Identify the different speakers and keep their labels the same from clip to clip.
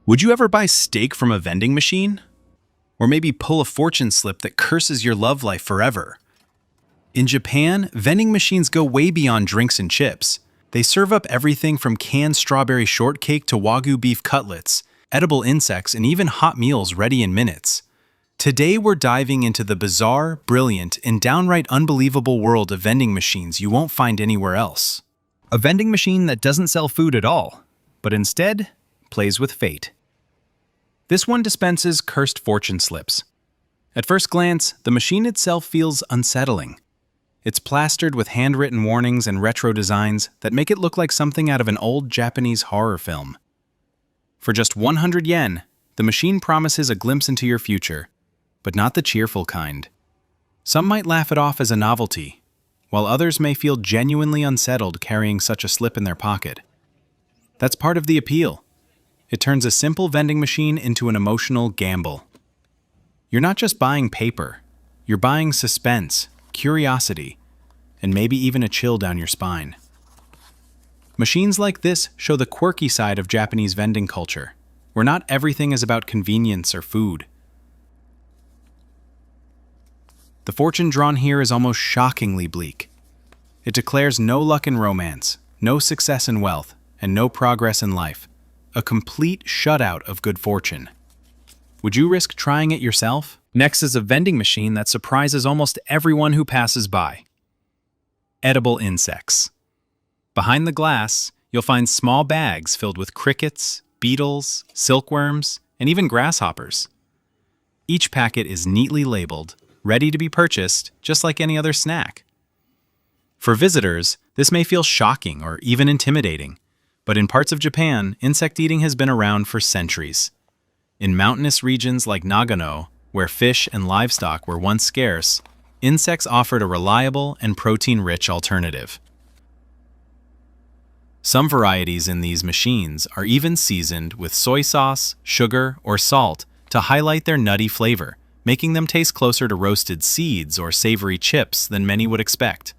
Speaker 1: Would you ever buy steak from a vending machine? Or maybe pull a fortune slip that curses your love life forever? In Japan, vending machines go way beyond drinks and chips. They serve up everything from canned strawberry shortcake to Wagyu beef cutlets, edible insects, and even hot meals ready in minutes. Today we're diving into the bizarre, brilliant, and downright unbelievable world of vending machines you won't find anywhere else. A vending machine that doesn't sell food at all, but instead plays with fate. This one dispenses cursed fortune slips. At first glance, the machine itself feels unsettling. It's plastered with handwritten warnings and retro designs that make it look like something out of an old Japanese horror film. For just 100 yen, the machine promises a glimpse into your future, but not the cheerful kind. Some might laugh it off as a novelty, while others may feel genuinely unsettled carrying such a slip in their pocket. That's part of the appeal. It turns a simple vending machine into an emotional gamble. You're not just buying paper, you're buying suspense, curiosity, and maybe even a chill down your spine. Machines like this show the quirky side of Japanese vending culture, where not everything is about convenience or food. The fortune drawn here is almost shockingly bleak. It declares no luck in romance, no success in wealth, and no progress in life. A complete shutout of good fortune. Would you risk trying it yourself? Next is a vending machine that surprises almost everyone who passes by. Edible insects. Behind the glass, you'll find small bags filled with crickets, beetles, silkworms, and even grasshoppers. Each packet is neatly labeled, ready to be purchased, just like any other snack. For visitors, this may feel shocking or even intimidating. But in parts of Japan, insect eating has been around for centuries. In mountainous regions like Nagano, where fish and livestock were once scarce, insects offered a reliable and protein-rich alternative. Some varieties in these machines are even seasoned with soy sauce, sugar, or salt to highlight their nutty flavor, making them taste closer to roasted seeds or savory chips than many would expect.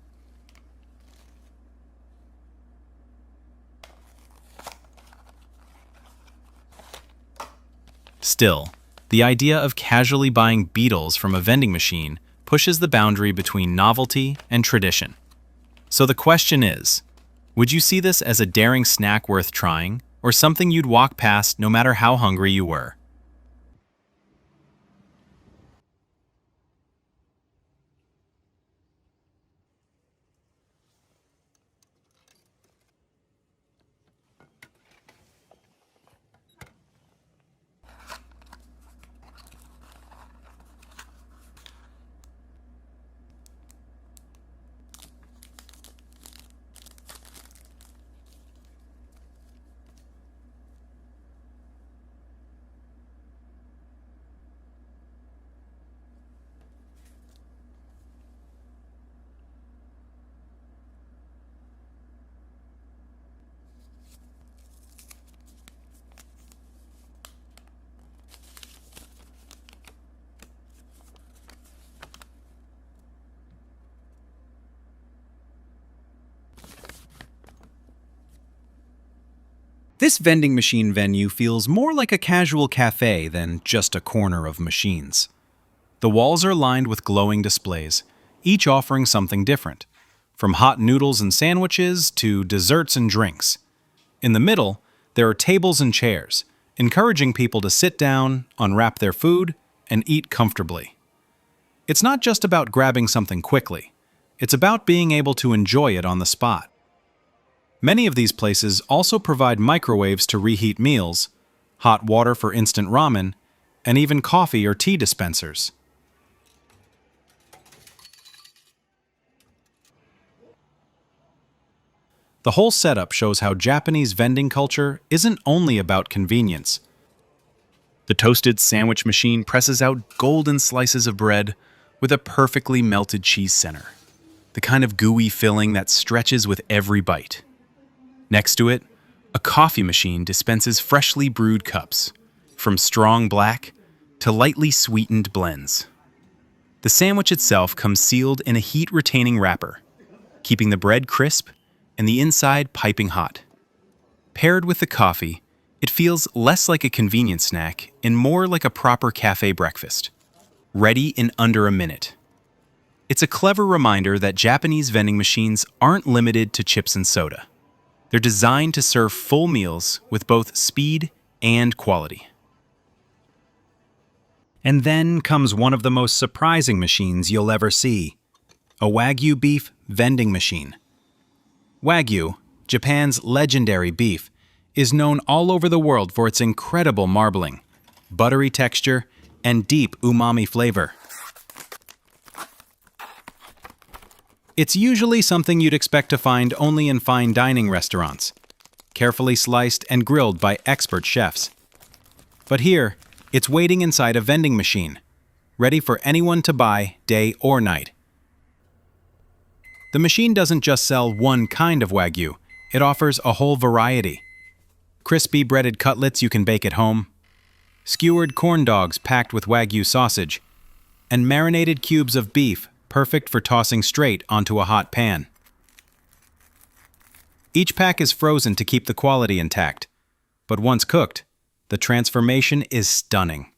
Speaker 1: Still, the idea of casually buying beetles from a vending machine pushes the boundary between novelty and tradition. So the question is, would you see this as a daring snack worth trying, or something you'd walk past no matter how hungry you were? This vending machine venue feels more like a casual cafe than just a corner of machines. The walls are lined with glowing displays, each offering something different, from hot noodles and sandwiches to desserts and drinks. In the middle, there are tables and chairs, encouraging people to sit down, unwrap their food, and eat comfortably. It's not just about grabbing something quickly, it's about being able to enjoy it on the spot. Many of these places also provide microwaves to reheat meals, hot water for instant ramen, and even coffee or tea dispensers. The whole setup shows how Japanese vending culture isn't only about convenience. The toasted sandwich machine presses out golden slices of bread with a perfectly melted cheese center, the kind of gooey filling that stretches with every bite. Next to it, a coffee machine dispenses freshly brewed cups, from strong black to lightly sweetened blends. The sandwich itself comes sealed in a heat-retaining wrapper, keeping the bread crisp and the inside piping hot. Paired with the coffee, It feels less like a convenience snack and more like a proper cafe breakfast, ready in under a minute. It's a clever reminder that Japanese vending machines aren't limited to chips and soda. They're designed to serve full meals with both speed and quality. And then comes one of the most surprising machines you'll ever see: a Wagyu beef vending machine. Wagyu, Japan's legendary beef, is known all over the world for its incredible marbling, buttery texture, and deep umami flavor. It's usually something you'd expect to find only in fine dining restaurants, carefully sliced and grilled by expert chefs. But here, it's waiting inside a vending machine, ready for anyone to buy day or night. The machine doesn't just sell one kind of Wagyu, it offers a whole variety. Crispy breaded cutlets you can bake at home, skewered corn dogs packed with Wagyu sausage, and marinated cubes of beef perfect for tossing straight onto a hot pan. Each pack is frozen to keep the quality intact, but once cooked, the transformation is stunning.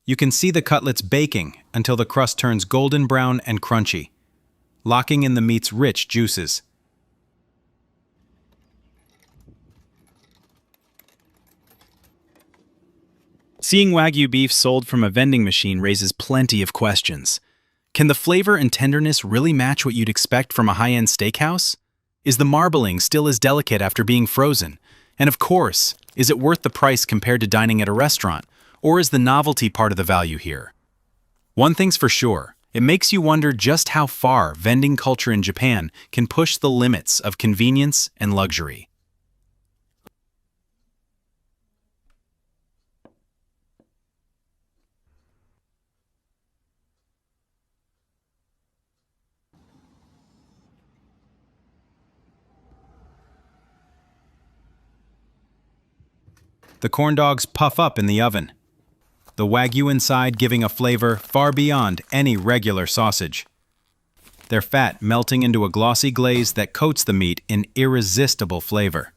Speaker 1: You can see the cutlets baking until the crust turns golden brown and crunchy, locking in the meat's rich juices. Seeing Wagyu beef sold from a vending machine raises plenty of questions. Can the flavor and tenderness really match what you'd expect from a high-end steakhouse? Is the marbling still as delicate after being frozen? And of course, is it worth the price compared to dining at a restaurant? Or is the novelty part of the value here? One thing's for sure, it makes you wonder just how far vending culture in Japan can push the limits of convenience and luxury. The corn dogs puff up in the oven, the Wagyu inside giving a flavor far beyond any regular sausage. Their fat melting into a glossy glaze that coats the meat in irresistible flavor.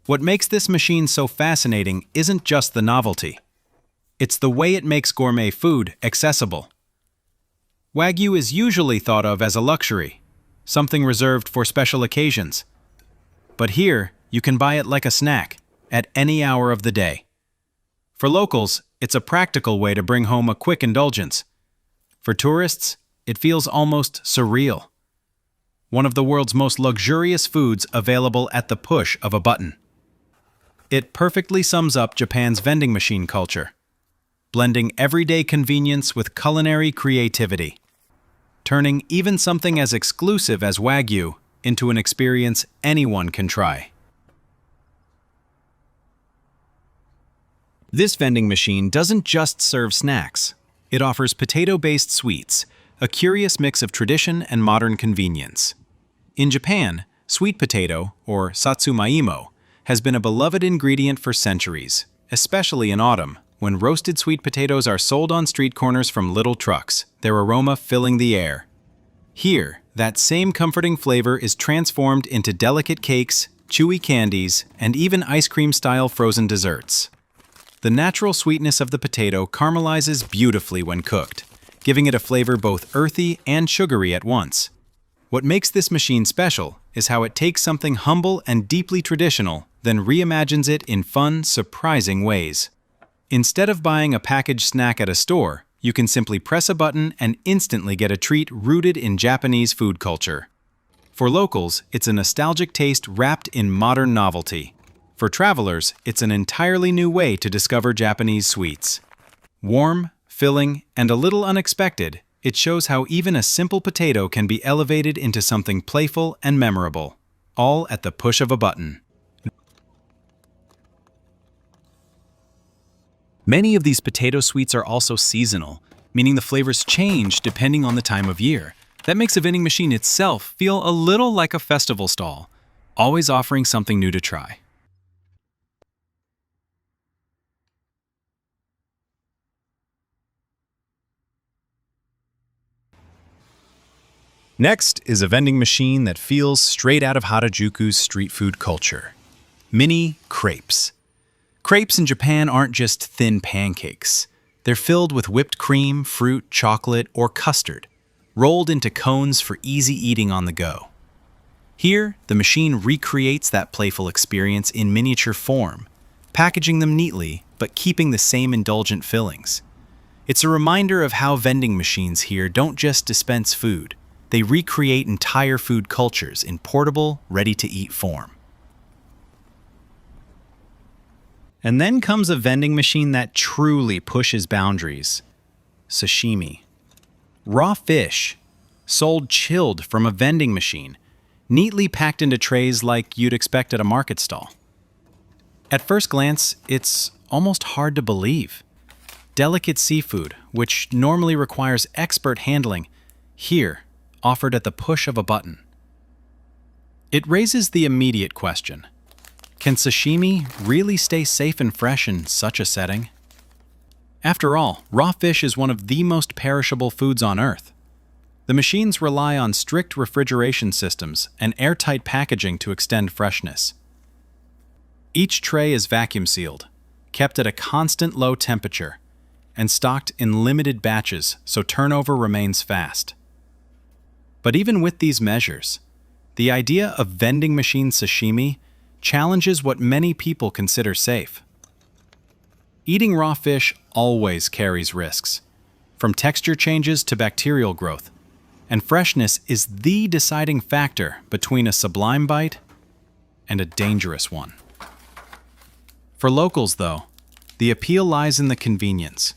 Speaker 1: What makes this machine so fascinating isn't just the novelty. It's the way it makes gourmet food accessible. Wagyu is usually thought of as a luxury, something reserved for special occasions. But here, you can buy it like a snack, at any hour of the day. For locals, it's a practical way to bring home a quick indulgence. For tourists, it feels almost surreal. One of the world's most luxurious foods available at the push of a button. It perfectly sums up Japan's vending machine culture, blending everyday convenience with culinary creativity, turning even something as exclusive as Wagyu into an experience anyone can try. This vending machine doesn't just serve snacks. It offers potato-based sweets, a curious mix of tradition and modern convenience. In Japan, sweet potato, or satsumaimo, has been a beloved ingredient for centuries, especially in autumn, when roasted sweet potatoes are sold on street corners from little trucks, their aroma filling the air. Here, that same comforting flavor is transformed into delicate cakes, chewy candies, and even ice cream-style frozen desserts. The natural sweetness of the potato caramelizes beautifully when cooked, giving it a flavor both earthy and sugary at once. What makes this machine special is how it takes something humble and deeply traditional, then reimagines it in fun, surprising ways. Instead of buying a packaged snack at a store, you can simply press a button and instantly get a treat rooted in Japanese food culture. For locals, it's a nostalgic taste wrapped in modern novelty. For travelers, it's an entirely new way to discover Japanese sweets. Warm, filling, and a little unexpected, it shows how even a simple potato can be elevated into something playful and memorable, all at the push of a button. Many of these potato sweets are also seasonal, meaning the flavors change depending on the time of year. That makes a vending machine itself feel a little like a festival stall, always offering something new to try. Next is a vending machine that feels straight out of Harajuku's street food culture. Mini crepes. Crepes in Japan aren't just thin pancakes. They're filled with whipped cream, fruit, chocolate, or custard, rolled into cones for easy eating on the go. Here, the machine recreates that playful experience in miniature form, packaging them neatly but keeping the same indulgent fillings. It's a reminder of how vending machines here don't just dispense food, they recreate entire food cultures in portable, ready-to-eat form. And then comes a vending machine that truly pushes boundaries. Sashimi. Raw fish, sold chilled from a vending machine, neatly packed into trays like you'd expect at a market stall. At first glance, it's almost hard to believe. Delicate seafood, which normally requires expert handling, here, offered at the push of a button. It raises the immediate question. Can sashimi really stay safe and fresh in such a setting? After all, raw fish is one of the most perishable foods on Earth. The machines rely on strict refrigeration systems and airtight packaging to extend freshness. Each tray is vacuum sealed, kept at a constant low temperature, and stocked in limited batches so turnover remains fast. But even with these measures, the idea of vending machine sashimi challenges what many people consider safe. Eating raw fish always carries risks, from texture changes to bacterial growth, and freshness is the deciding factor between a sublime bite and a dangerous one. For locals, though, the appeal lies in the convenience.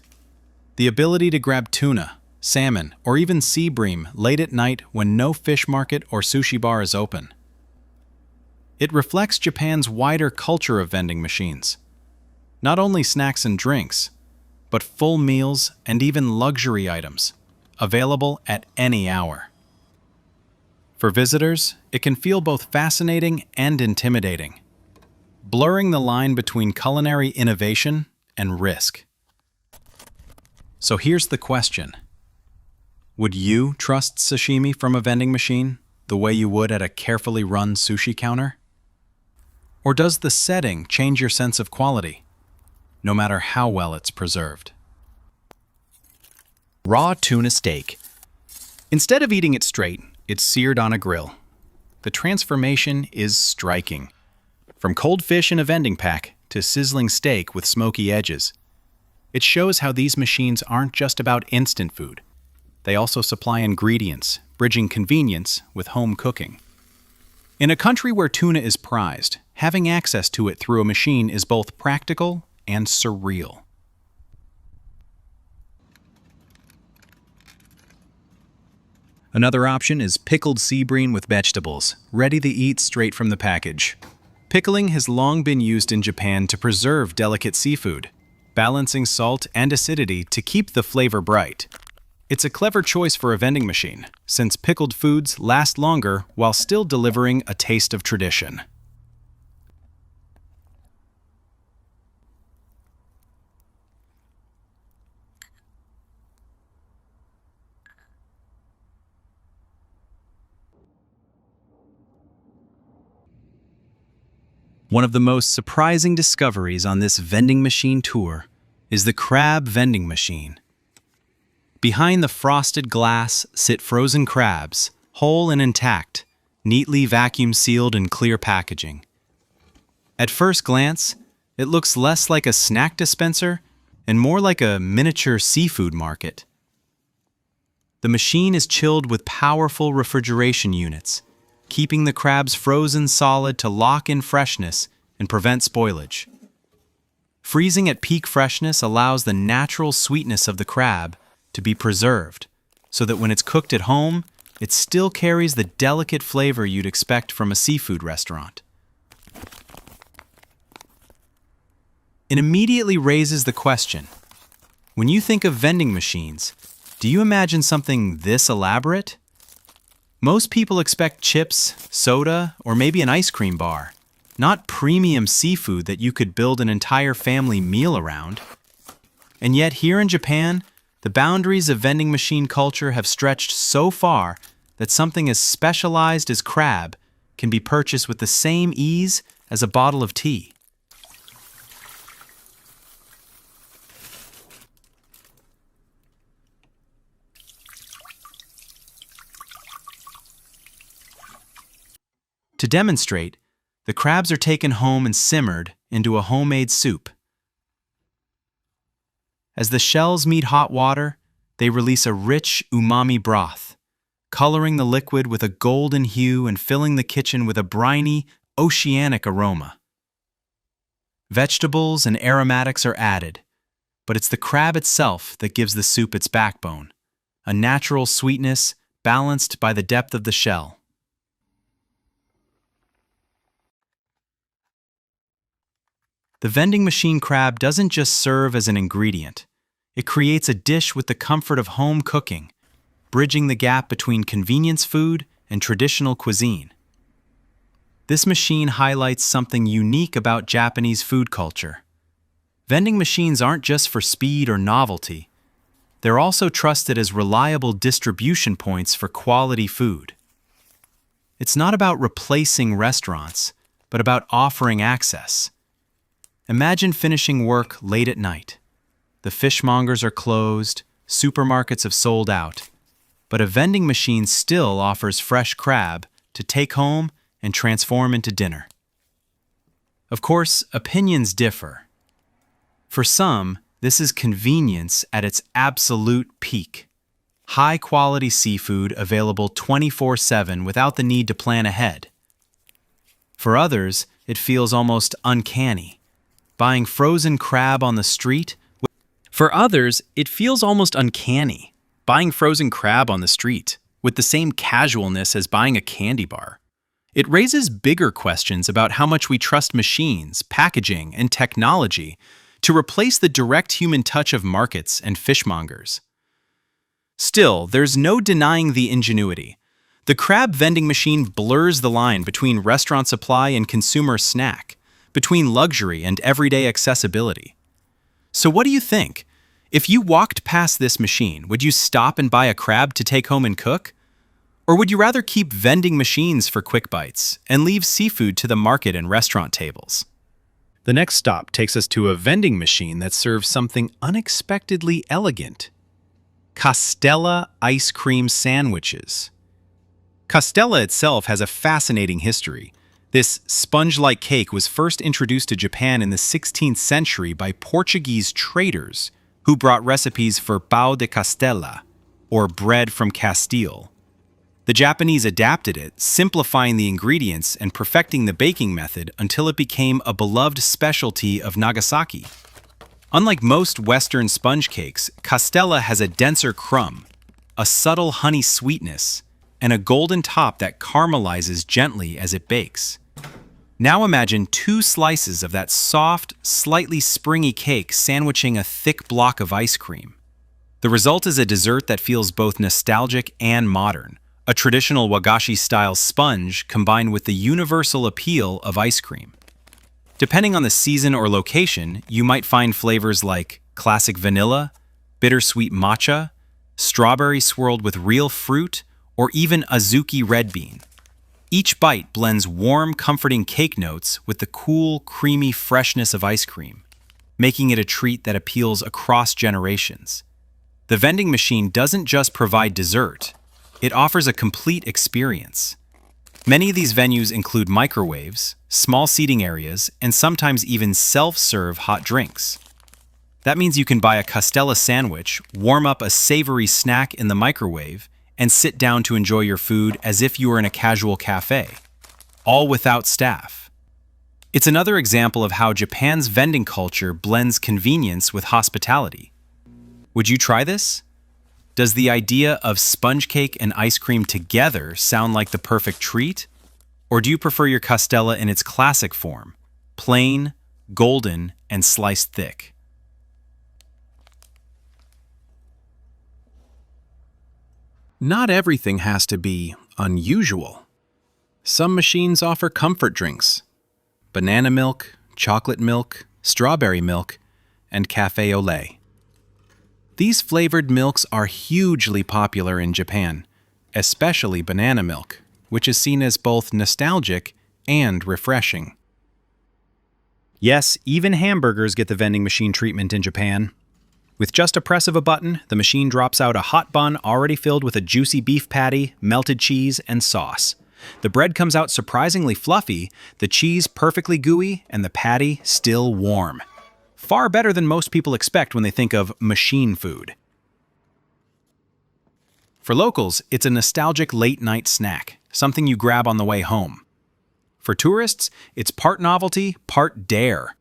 Speaker 1: The ability to grab tuna, salmon, or even sea bream late at night when no fish market or sushi bar is open. It reflects Japan's wider culture of vending machines. Not only snacks and drinks, but full meals and even luxury items, available at any hour. For visitors, it can feel both fascinating and intimidating, blurring the line between culinary innovation and risk. So here's the question. Would you trust sashimi from a vending machine the way you would at a carefully run sushi counter? Or does the setting change your sense of quality, no matter how well it's preserved? Raw tuna steak. Instead of eating it straight, it's seared on a grill. The transformation is striking. From cold fish in a vending pack to sizzling steak with smoky edges. It shows how these machines aren't just about instant food. They also supply ingredients, bridging convenience with home cooking. In a country where tuna is prized, having access to it through a machine is both practical and surreal. Another option is pickled sea bream with vegetables, ready to eat straight from the package. Pickling has long been used in Japan to preserve delicate seafood, balancing salt and acidity to keep the flavor bright. It's a clever choice for a vending machine, since pickled foods last longer while still delivering a taste of tradition. One of the most surprising discoveries on this vending machine tour is the crab vending machine. Behind the frosted glass sit frozen crabs, whole and intact, neatly vacuum-sealed in clear packaging. At first glance, it looks less like a snack dispenser and more like a miniature seafood market. The machine is chilled with powerful refrigeration units, keeping the crabs frozen solid to lock in freshness and prevent spoilage. Freezing at peak freshness allows the natural sweetness of the crab to be preserved, so that when it's cooked at home, it still carries the delicate flavor you'd expect from a seafood restaurant. It immediately raises the question, when you think of vending machines, do you imagine something this elaborate? Most people expect chips, soda, or maybe an ice cream bar, not premium seafood that you could build an entire family meal around. And yet here in Japan, the boundaries of vending machine culture have stretched so far that something as specialized as crab can be purchased with the same ease as a bottle of tea. To demonstrate, the crabs are taken home and simmered into a homemade soup. As the shells meet hot water, they release a rich umami broth, coloring the liquid with a golden hue and filling the kitchen with a briny, oceanic aroma. Vegetables and aromatics are added, but it's the crab itself that gives the soup its backbone, a natural sweetness balanced by the depth of the shell. The vending machine crab doesn't just serve as an ingredient. It creates a dish with the comfort of home cooking, bridging the gap between convenience food and traditional cuisine. This machine highlights something unique about Japanese food culture. Vending machines aren't just for speed or novelty. They're also trusted as reliable distribution points for quality food. It's not about replacing restaurants, but about offering access. Imagine finishing work late at night. The fishmongers are closed, supermarkets have sold out, but a vending machine still offers fresh crab to take home and transform into dinner. Of course, opinions differ. For some, this is convenience at its absolute peak. High-quality seafood available 24/7 without the need to plan ahead. For others, it feels almost uncanny. Buying frozen crab on the street with the same casualness as buying a candy bar. It raises bigger questions about how much we trust machines, packaging, and technology to replace the direct human touch of markets and fishmongers. Still, there's no denying the ingenuity. The crab vending machine blurs the line between restaurant supply and consumer snack, between luxury and everyday accessibility. So what do you think? If you walked past this machine, would you stop and buy a crab to take home and cook? Or would you rather keep vending machines for quick bites and leave seafood to the market and restaurant tables? The next stop takes us to a vending machine that serves something unexpectedly elegant: Castella ice cream sandwiches. Castella itself has a fascinating history. This sponge-like cake was first introduced to Japan in the 16th century by Portuguese traders who brought recipes for pão de Castella, or bread from Castile. The Japanese adapted it, simplifying the ingredients and perfecting the baking method until it became a beloved specialty of Nagasaki. Unlike most Western sponge cakes, Castella has a denser crumb, a subtle honey sweetness, and a golden top that caramelizes gently as it bakes. Now imagine 2 slices of that soft, slightly springy cake sandwiching a thick block of ice cream. The result is a dessert that feels both nostalgic and modern, a traditional wagashi-style sponge combined with the universal appeal of ice cream. Depending on the season or location, you might find flavors like classic vanilla, bittersweet matcha, strawberry swirled with real fruit, or even azuki red bean. Each bite blends warm, comforting cake notes with the cool, creamy freshness of ice cream, making it a treat that appeals across generations. The vending machine doesn't just provide dessert, it offers a complete experience. Many of these venues include microwaves, small seating areas, and sometimes even self-serve hot drinks. That means you can buy a Castella sandwich, warm up a savory snack in the microwave, and sit down to enjoy your food as if you were in a casual cafe, all without staff. It's another example of how Japan's vending culture blends convenience with hospitality. Would you try this? Does the idea of sponge cake and ice cream together sound like the perfect treat? Or do you prefer your Castella in its classic form, plain, golden, and sliced thick? Not everything has to be unusual. Some machines offer comfort drinks: banana milk, chocolate milk, strawberry milk, and cafe au lait. These flavored milks are hugely popular in Japan, especially banana milk, which is seen as both nostalgic and refreshing. Yes, even hamburgers get the vending machine treatment in Japan. With just a press of a button, the machine drops out a hot bun already filled with a juicy beef patty, melted cheese, and sauce. The bread comes out surprisingly fluffy, the cheese perfectly gooey, and the patty still warm. Far better than most people expect when they think of machine food. For locals, it's a nostalgic late-night snack, something you grab on the way home. For tourists, it's part novelty, part dare.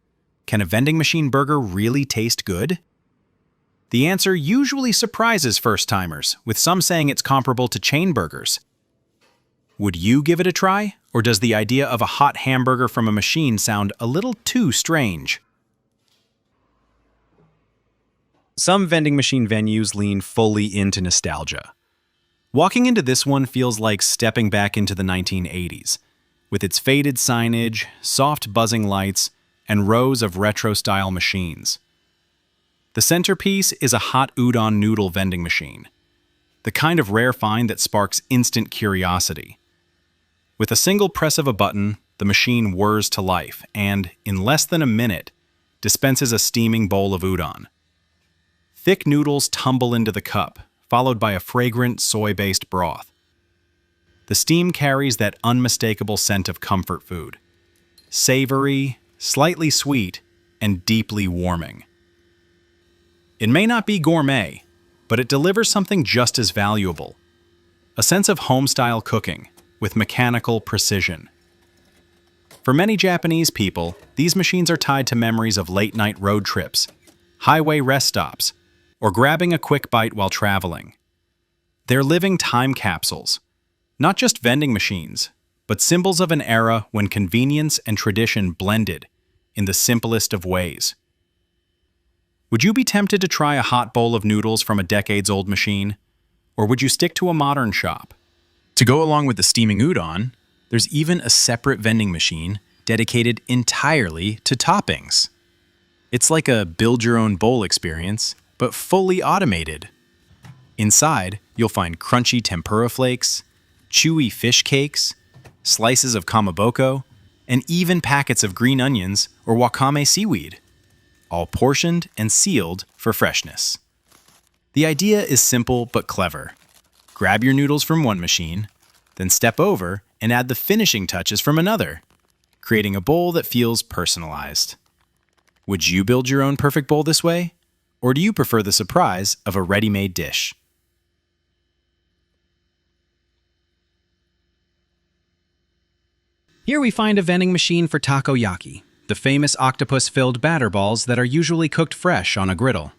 Speaker 1: Can a vending machine burger really taste good? The answer usually surprises first-timers, with some saying it's comparable to chain burgers. Would you give it a try, or does the idea of a hot hamburger from a machine sound a little too strange? Some vending machine venues lean fully into nostalgia. Walking into this one feels like stepping back into the 1980s, with its faded signage, soft buzzing lights, and rows of retro-style machines. The centerpiece is a hot udon noodle vending machine, the kind of rare find that sparks instant curiosity. With a single press of a button, the machine whirs to life and, in less than a minute, dispenses a steaming bowl of udon. Thick noodles tumble into the cup, followed by a fragrant soy-based broth. The steam carries that unmistakable scent of comfort food. Savory, slightly sweet, and deeply warming. It may not be gourmet, but it delivers something just as valuable. A sense of home-style cooking, with mechanical precision. For many Japanese people, these machines are tied to memories of late-night road trips, highway rest stops, or grabbing a quick bite while traveling. They're living time capsules, not just vending machines, but symbols of an era when convenience and tradition blended in the simplest of ways. Would you be tempted to try a hot bowl of noodles from a decades-old machine? Or would you stick to a modern shop? To go along with the steaming udon, there's even a separate vending machine dedicated entirely to toppings. It's like a build-your-own-bowl experience, but fully automated. Inside, you'll find crunchy tempura flakes, chewy fish cakes, slices of kamaboko, and even packets of green onions or wakame seaweed, all portioned and sealed for freshness. The idea is simple but clever. Grab your noodles from one machine, then step over and add the finishing touches from another, creating a bowl that feels personalized. Would you build your own perfect bowl this way? Or do you prefer the surprise of a ready-made dish? Here we find a vending machine for takoyaki, the famous octopus-filled batter balls that are usually cooked fresh on a griddle.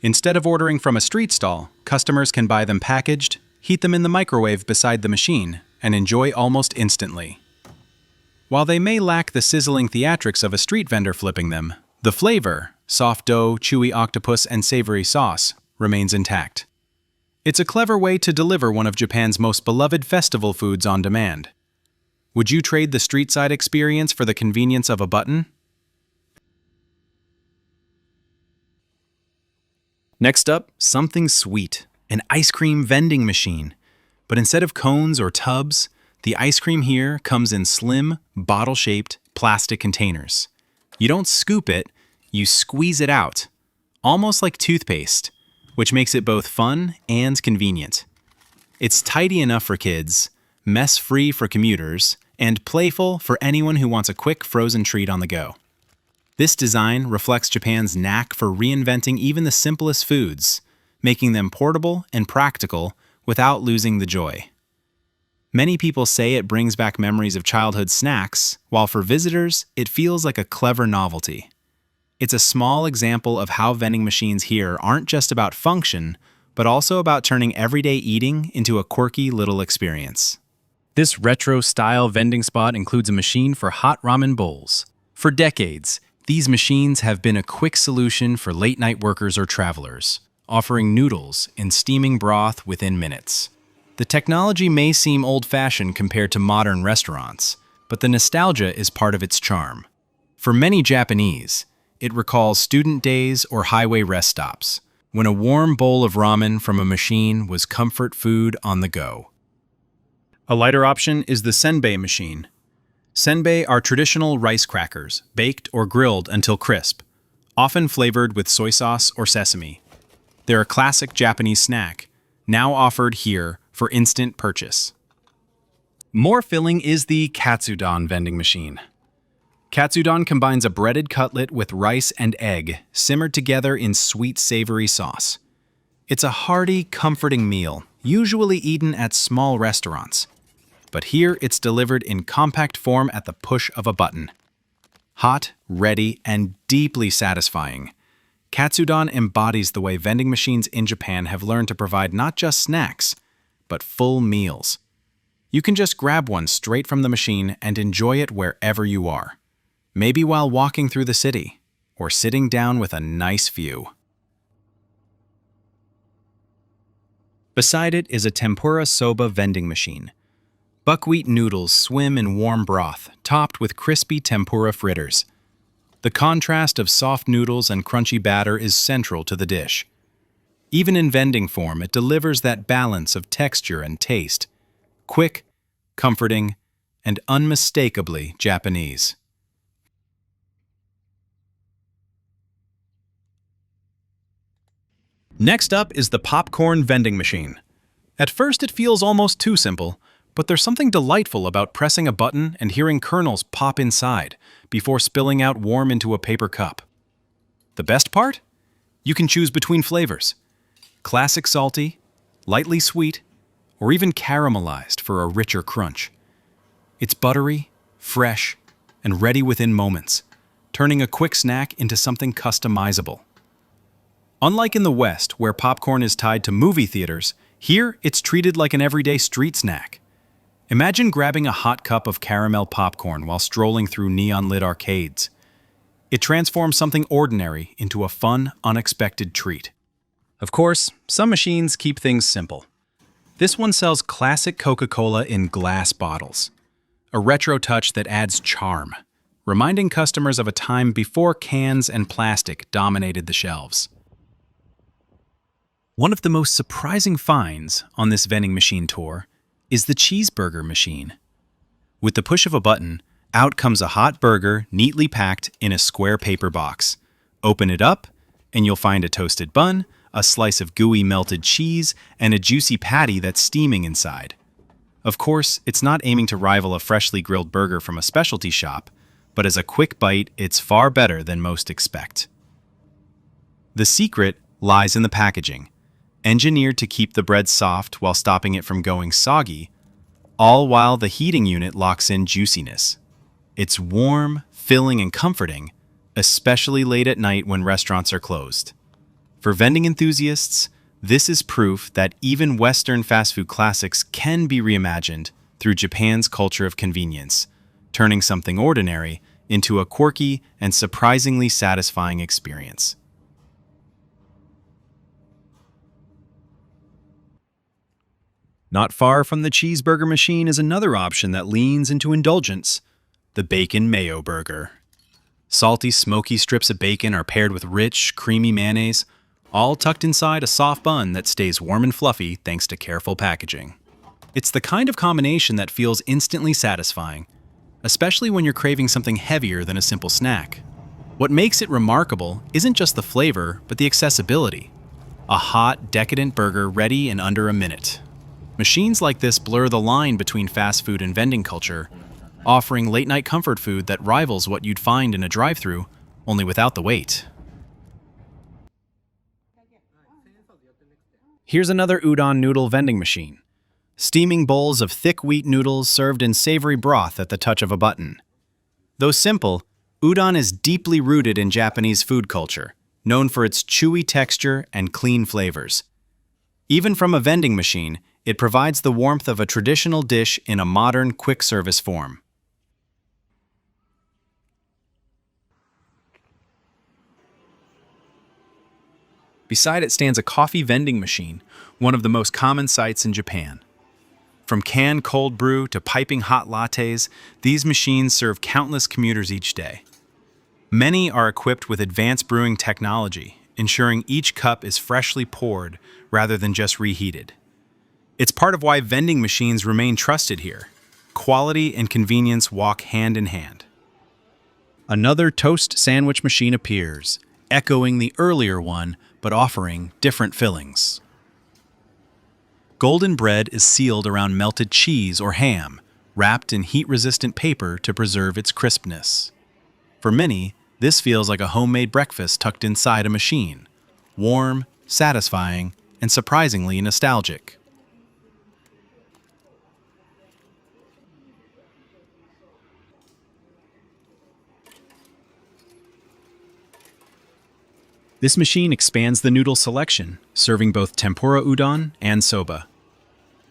Speaker 1: Instead of ordering from a street stall, customers can buy them packaged, heat them in the microwave beside the machine, and enjoy almost instantly. While they may lack the sizzling theatrics of a street vendor flipping them, the flavor, soft dough, chewy octopus, and savory sauce, remains intact. It's a clever way to deliver one of Japan's most beloved festival foods on demand. Would you trade the street-side experience for the convenience of a button? Next up, something sweet, an ice cream vending machine. But instead of cones or tubs, the ice cream here comes in slim, bottle-shaped plastic containers. You don't scoop it, you squeeze it out, almost like toothpaste, which makes it both fun and convenient. It's tidy enough for kids, mess-free for commuters, and playful for anyone who wants a quick frozen treat on the go. This design reflects Japan's knack for reinventing even the simplest foods, making them portable and practical without losing the joy. Many people say it brings back memories of childhood snacks, while for visitors, it feels like a clever novelty. It's a small example of how vending machines here aren't just about function, but also about turning everyday eating into a quirky little experience. This retro-style vending spot includes a machine for hot ramen bowls. For decades, these machines have been a quick solution for late-night workers or travelers, offering noodles in steaming broth within minutes. The technology may seem old-fashioned compared to modern restaurants, but the nostalgia is part of its charm. For many Japanese, it recalls student days or highway rest stops, when a warm bowl of ramen from a machine was comfort food on the go. A lighter option is the senbei machine. Senbei are traditional rice crackers, baked or grilled until crisp, often flavored with soy sauce or sesame. They're a classic Japanese snack, now offered here for instant purchase. More filling is the katsudon vending machine. Katsudon combines a breaded cutlet with rice and egg, simmered together in sweet savory sauce. It's a hearty, comforting meal, usually eaten at small restaurants. But here it's delivered in compact form at the push of a button. Hot, ready, and deeply satisfying. Katsudon embodies the way vending machines in Japan have learned to provide not just snacks, but full meals. You can just grab one straight from the machine and enjoy it wherever you are. Maybe while walking through the city, or sitting down with a nice view. Beside it is a tempura soba vending machine. Buckwheat noodles swim in warm broth, topped with crispy tempura fritters. The contrast of soft noodles and crunchy batter is central to the dish. Even in vending form, it delivers that balance of texture and taste. Quick, comforting, and unmistakably Japanese. Next up is the popcorn vending machine. At first it feels almost too simple, but there's something delightful about pressing a button and hearing kernels pop inside before spilling out warm into a paper cup. The best part? You can choose between flavors. Classic salty, lightly sweet, or even caramelized for a richer crunch. It's buttery, fresh, and ready within moments, turning a quick snack into something customizable. Unlike in the West, where popcorn is tied to movie theaters, here it's treated like an everyday street snack. Imagine grabbing a hot cup of caramel popcorn while strolling through neon-lit arcades. It transforms something ordinary into a fun, unexpected treat. Of course, some machines keep things simple. This one sells classic Coca-Cola in glass bottles. A retro touch that adds charm, reminding customers of a time before cans and plastic dominated the shelves. One of the most surprising finds on this vending machine tour is the cheeseburger machine. With the push of a button, out comes a hot burger neatly packed in a square paper box. Open it up, and you'll find a toasted bun, a slice of gooey melted cheese, and a juicy patty that's steaming inside. Of course, it's not aiming to rival a freshly grilled burger from a specialty shop, but as a quick bite, it's far better than most expect. The secret lies in the packaging. Engineered to keep the bread soft while stopping it from going soggy, all while the heating unit locks in juiciness. It's warm, filling, and comforting, especially late at night when restaurants are closed. For vending enthusiasts, this is proof that even Western fast food classics can be reimagined through Japan's culture of convenience, turning something ordinary into a quirky and surprisingly satisfying experience. Not far from the cheeseburger machine is another option that leans into indulgence, the bacon mayo burger. Salty, smoky strips of bacon are paired with rich, creamy mayonnaise, all tucked inside a soft bun that stays warm and fluffy thanks to careful packaging. It's the kind of combination that feels instantly satisfying, especially when you're craving something heavier than a simple snack. What makes it remarkable isn't just the flavor, but the accessibility. A hot, decadent burger ready in under a minute. Machines like this blur the line between fast food and vending culture, offering late-night comfort food that rivals what you'd find in a drive-thru, only without the wait. Here's another udon noodle vending machine. Steaming bowls of thick wheat noodles served in savory broth at the touch of a button. Though simple, udon is deeply rooted in Japanese food culture, known for its chewy texture and clean flavors. Even from a vending machine, it provides the warmth of a traditional dish in a modern, quick-service form. Beside it stands a coffee vending machine, one of the most common sights in Japan. From canned cold brew to piping hot lattes, these machines serve countless commuters each day. Many are equipped with advanced brewing technology, ensuring each cup is freshly poured rather than just reheated. It's part of why vending machines remain trusted here. Quality and convenience walk hand in hand. Another toast sandwich machine appears, echoing the earlier one, but offering different fillings. Golden bread is sealed around melted cheese or ham, wrapped in heat-resistant paper to preserve its crispness. For many, this feels like a homemade breakfast tucked inside a machine. Warm, satisfying, and surprisingly nostalgic. This machine expands the noodle selection, serving both tempura udon and soba.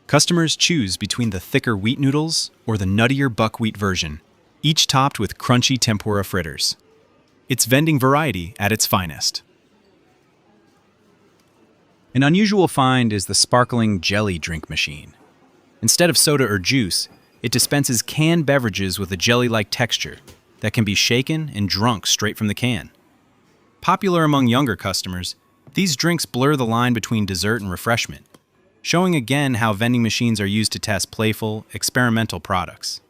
Speaker 1: Customers choose between the thicker wheat noodles or the nuttier buckwheat version, each topped with crunchy tempura fritters. It's vending variety at its finest. An unusual find is the sparkling jelly drink machine. Instead of soda or juice, it dispenses canned beverages with a jelly-like texture that can be shaken and drunk straight from the can. Popular among younger customers, these drinks blur the line between dessert and refreshment, showing again how vending machines are used to test playful, experimental products.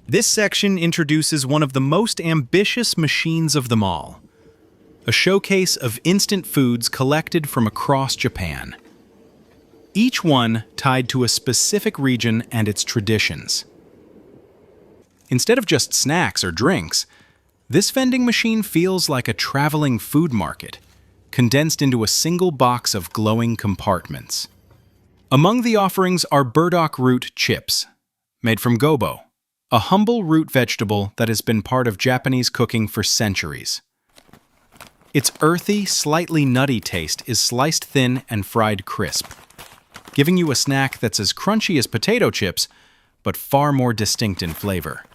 Speaker 1: This section introduces one of the most ambitious machines of them all, a showcase of instant foods collected from across Japan. Each one tied to a specific region and its traditions. Instead of just snacks or drinks, this vending machine feels like a traveling food market, condensed into a single box of glowing compartments. Among the offerings are burdock root chips, made from gobo, a humble root vegetable that has been part of Japanese cooking for centuries. Its earthy, slightly nutty taste is sliced thin and fried crisp, giving you a snack that's as crunchy as potato chips, but far more distinct in flavor.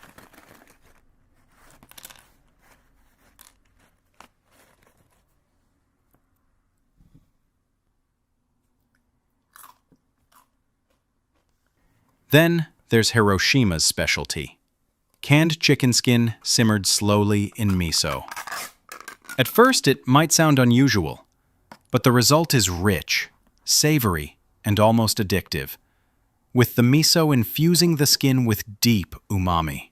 Speaker 1: Then there's Hiroshima's specialty, canned chicken skin simmered slowly in miso. At first, it might sound unusual, but the result is rich, savory, and almost addictive, with the miso infusing the skin with deep umami.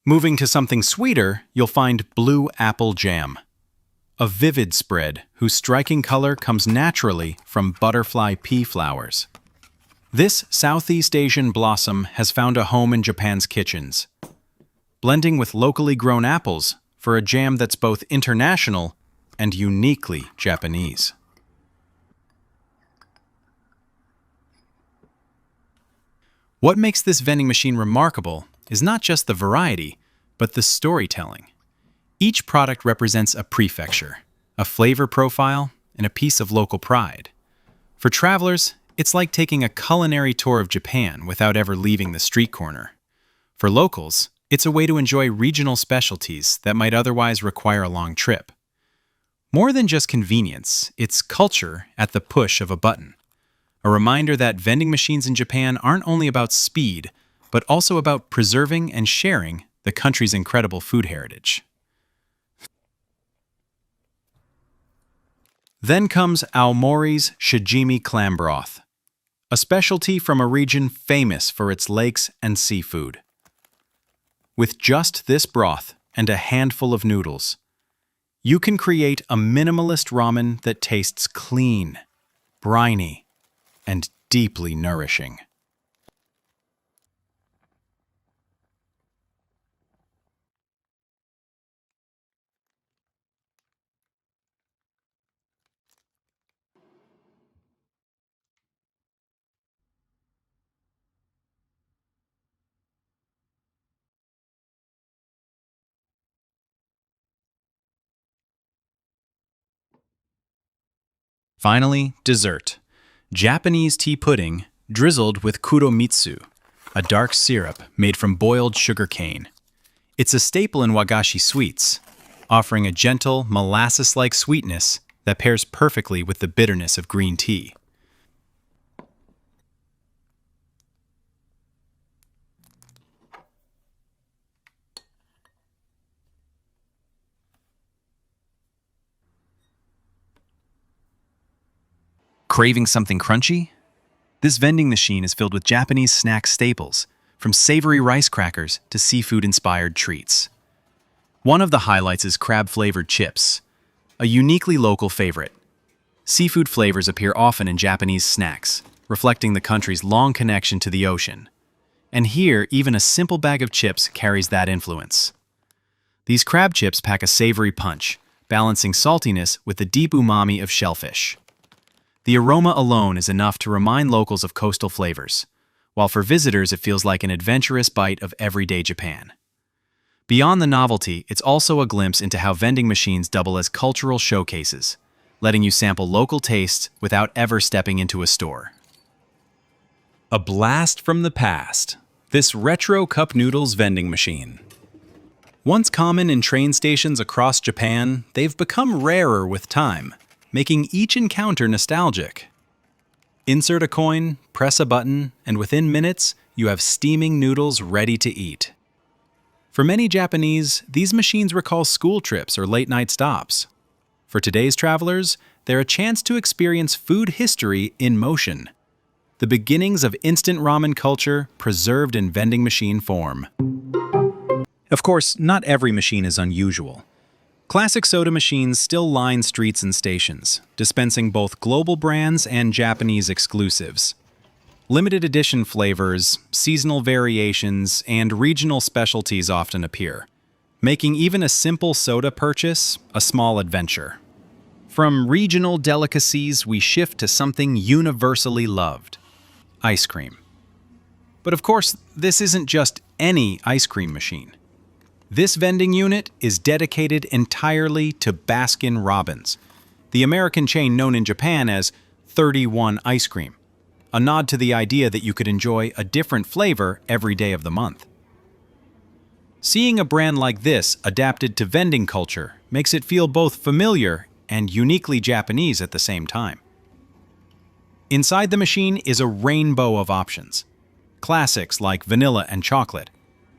Speaker 1: Moving to something sweeter, you'll find blue apple jam, a vivid spread whose striking color comes naturally from butterfly pea flowers. This Southeast Asian blossom has found a home in Japan's kitchens, blending with locally grown apples for a jam that's both international and uniquely Japanese. What makes this vending machine remarkable is not just the variety, but the storytelling. Each product represents a prefecture, a flavor profile, and a piece of local pride. For travelers, it's like taking a culinary tour of Japan without ever leaving the street corner. For locals, it's a way to enjoy regional specialties that might otherwise require a long trip. More than just convenience, it's culture at the push of a button. A reminder that vending machines in Japan aren't only about speed, but also about preserving and sharing the country's incredible food heritage. Then comes Aomori's Shijimi clam broth, a specialty from a region famous for its lakes and seafood. With just this broth and a handful of noodles, you can create a minimalist ramen that tastes clean, briny, and deeply nourishing. Finally, dessert. Japanese tea pudding drizzled with kuromitsu, a dark syrup made from boiled sugar cane. It's a staple in wagashi sweets, offering a gentle, molasses-like sweetness that pairs perfectly with the bitterness of green tea. Craving something crunchy? This vending machine is filled with Japanese snack staples, from savory rice crackers to seafood-inspired treats. One of the highlights is crab-flavored chips, a uniquely local favorite. Seafood flavors appear often in Japanese snacks, reflecting the country's long connection to the ocean. And here, even a simple bag of chips carries that influence. These crab chips pack a savory punch, balancing saltiness with the deep umami of shellfish. The aroma alone is enough to remind locals of coastal flavors, while for visitors it feels like an adventurous bite of everyday Japan. Beyond the novelty, it's also a glimpse into how vending machines double as cultural showcases, letting you sample local tastes without ever stepping into a store. A blast from the past, this retro cup noodles vending machine. Once common in train stations across Japan, they've become rarer with time, making each encounter nostalgic. Insert a coin, press a button, and within minutes, you have steaming noodles ready to eat. For many Japanese, these machines recall school trips or late-night stops. For today's travelers, they're a chance to experience food history in motion. The beginnings of instant ramen culture preserved in vending machine form. Of course, not every machine is unusual. Classic soda machines still line streets and stations, dispensing both global brands and Japanese exclusives. Limited edition flavors, seasonal variations, and regional specialties often appear, making even a simple soda purchase a small adventure. From regional delicacies, we shift to something universally loved: ice cream. But of course, this isn't just any ice cream machine. This vending unit is dedicated entirely to Baskin-Robbins, the American chain known in Japan as 31 Ice Cream, a nod to the idea that you could enjoy a different flavor every day of the month. Seeing a brand like this adapted to vending culture makes it feel both familiar and uniquely Japanese at the same time. Inside the machine is a rainbow of options. Classics like vanilla and chocolate,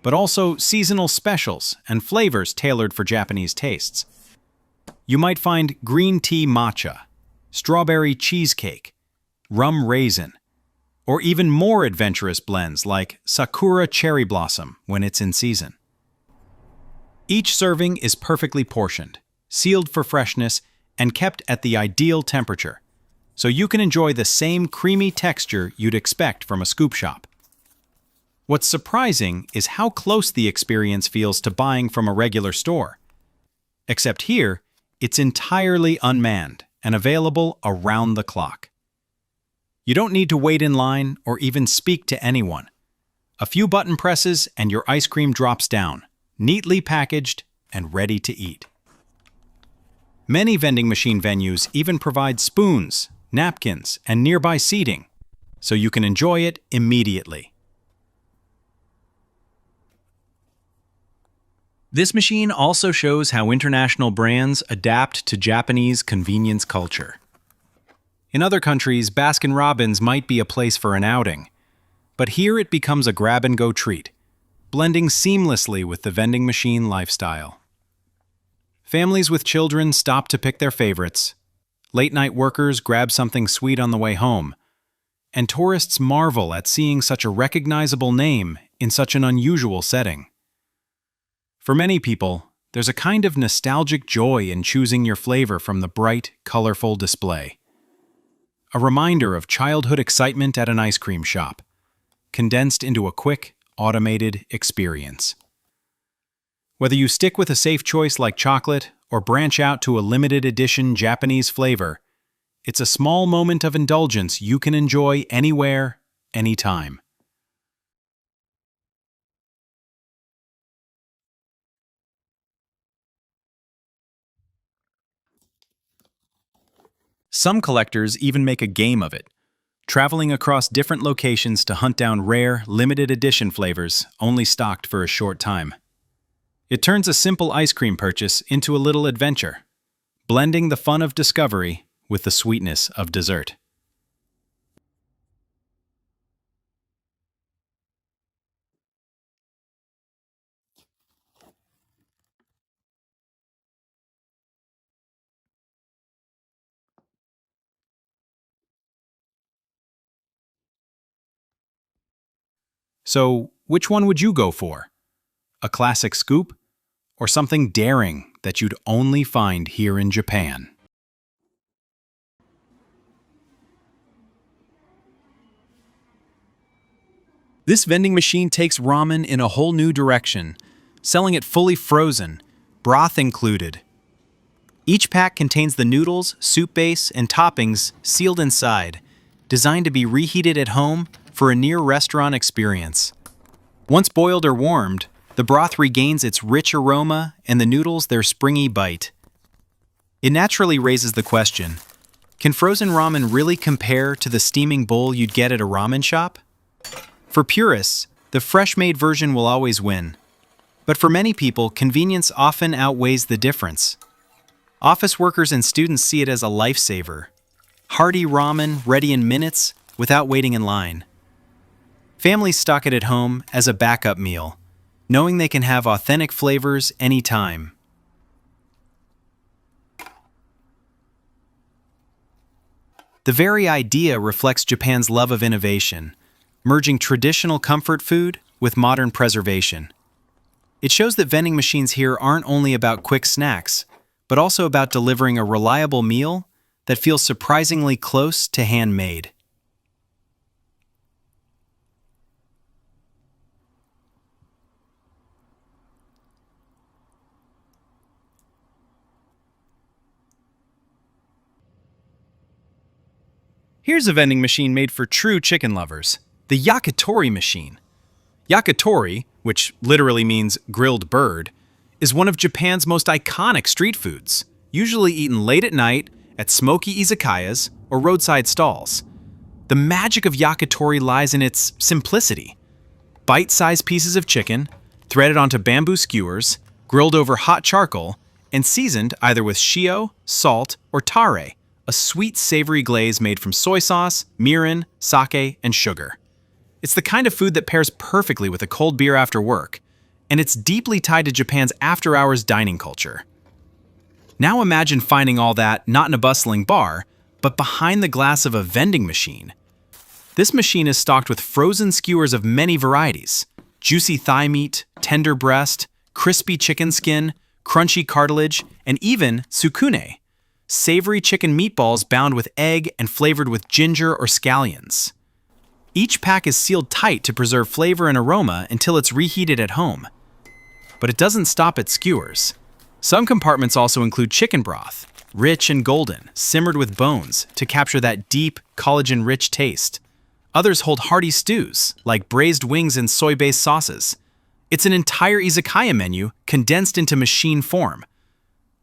Speaker 1: but also seasonal specials and flavors tailored for Japanese tastes. You might find green tea matcha, strawberry cheesecake, rum raisin, or even more adventurous blends like sakura cherry blossom when it's in season. Each serving is perfectly portioned, sealed for freshness, and kept at the ideal temperature, so you can enjoy the same creamy texture you'd expect from a scoop shop. What's surprising is how close the experience feels to buying from a regular store. Except here, it's entirely unmanned and available around the clock. You don't need to wait in line or even speak to anyone. A few button presses and your ice cream drops down, neatly packaged and ready to eat. Many vending machine venues even provide spoons, napkins, and nearby seating, so you can enjoy it immediately. This machine also shows how international brands adapt to Japanese convenience culture. In other countries, Baskin-Robbins might be a place for an outing, but here it becomes a grab-and-go treat, blending seamlessly with the vending machine lifestyle. Families with children stop to pick their favorites, late-night workers grab something sweet on the way home, and tourists marvel at seeing such a recognizable name in such an unusual setting. For many people, there's a kind of nostalgic joy in choosing your flavor from the bright, colorful display. A reminder of childhood excitement at an ice cream shop, condensed into a quick, automated experience. Whether you stick with a safe choice like chocolate or branch out to a limited edition Japanese flavor, it's a small moment of indulgence you can enjoy anywhere, anytime. Some collectors even make a game of it, traveling across different locations to hunt down rare, limited edition flavors only stocked for a short time. It turns a simple ice cream purchase into a little adventure, blending the fun of discovery with the sweetness of dessert. So, which one would you go for? A classic scoop, or something daring that you'd only find here in Japan? This vending machine takes ramen in a whole new direction, selling it fully frozen, broth included. Each pack contains the noodles, soup base, and toppings sealed inside, designed to be reheated at home for a near-restaurant experience. Once boiled or warmed, the broth regains its rich aroma and the noodles their springy bite. It naturally raises the question, can frozen ramen really compare to the steaming bowl you'd get at a ramen shop? For purists, the fresh-made version will always win. But for many people, convenience often outweighs the difference. Office workers and students see it as a lifesaver. Hearty ramen ready in minutes without waiting in line. Families stock it at home as a backup meal, knowing they can have authentic flavors anytime. The very idea reflects Japan's love of innovation, merging traditional comfort food with modern preservation. It shows that vending machines here aren't only about quick snacks, but also about delivering a reliable meal that feels surprisingly close to handmade. Here's a vending machine made for true chicken lovers, the Yakitori machine. Yakitori, which literally means grilled bird, is one of Japan's most iconic street foods, usually eaten late at night at smoky izakayas or roadside stalls. The magic of yakitori lies in its simplicity. Bite-sized pieces of chicken, threaded onto bamboo skewers, grilled over hot charcoal, and seasoned either with shio, salt, or tare, a sweet, savory glaze made from soy sauce, mirin, sake, and sugar. It's the kind of food that pairs perfectly with a cold beer after work, and it's deeply tied to Japan's after-hours dining culture. Now imagine finding all that not in a bustling bar, but behind the glass of a vending machine. This machine is stocked with frozen skewers of many varieties: juicy thigh meat, tender breast, crispy chicken skin, crunchy cartilage, and even tsukune, savory chicken meatballs bound with egg and flavored with ginger or scallions. Each pack is sealed tight to preserve flavor and aroma until it's reheated at home. But it doesn't stop at skewers. Some compartments also include chicken broth, rich and golden, simmered with bones to capture that deep, collagen-rich taste. Others hold hearty stews, like braised wings and soy-based sauces. It's an entire izakaya menu condensed into machine form.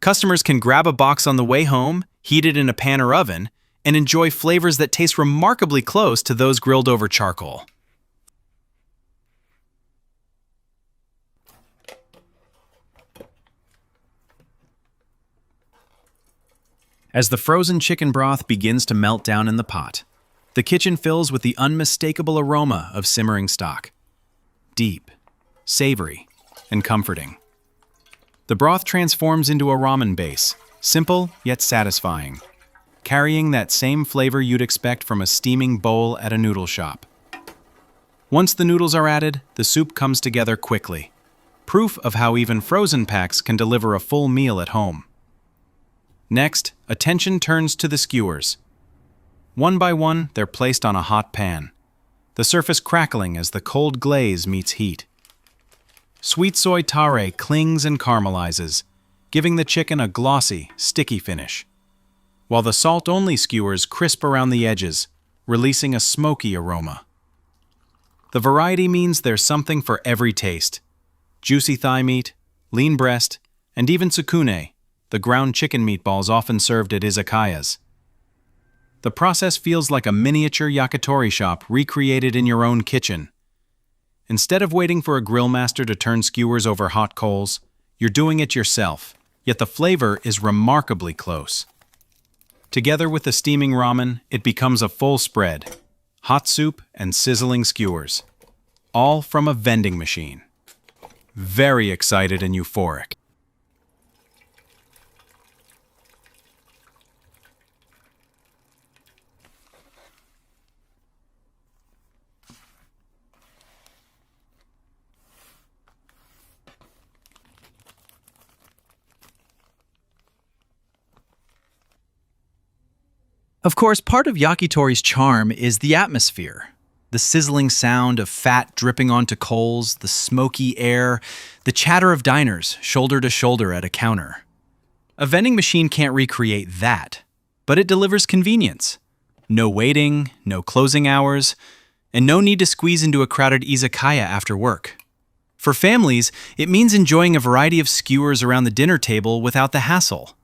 Speaker 1: Customers can grab a box on the way home, heat it in a pan or oven, and enjoy flavors that taste remarkably close to those grilled over charcoal. As the frozen chicken broth begins to melt down in the pot, the kitchen fills with the unmistakable aroma of simmering stock. Deep, savory, and comforting. The broth transforms into a ramen base, simple yet satisfying, carrying that same flavor you'd expect from a steaming bowl at a noodle shop. Once the noodles are added, the soup comes together quickly, proof of how even frozen packs can deliver a full meal at home. Next, attention turns to the skewers. One by one, they're placed on a hot pan, the surface crackling as the cold glaze meets heat. Sweet soy tare clings and caramelizes, giving the chicken a glossy, sticky finish, while the salt-only skewers crisp around the edges, releasing a smoky aroma. The variety means there's something for every taste. Juicy thigh meat, lean breast, and even tsukune, the ground chicken meatballs often served at izakayas. The process feels like a miniature yakitori shop recreated in your own kitchen. Instead of waiting for a grill master to turn skewers over hot coals, you're doing it yourself, yet the flavor is remarkably close. Together with the steaming ramen, it becomes a full spread, hot soup and sizzling skewers, all from a vending machine. Very excited and euphoric.
Speaker 2: Of course, part of Yakitori's charm is the atmosphere. The sizzling sound of fat dripping onto coals, the smoky air, the chatter of diners shoulder to shoulder at a counter. A vending machine can't recreate that, but it delivers convenience. No waiting, no closing hours, and no need to squeeze into a crowded izakaya after work. For families, it means enjoying a variety of skewers around the dinner table without the hassle.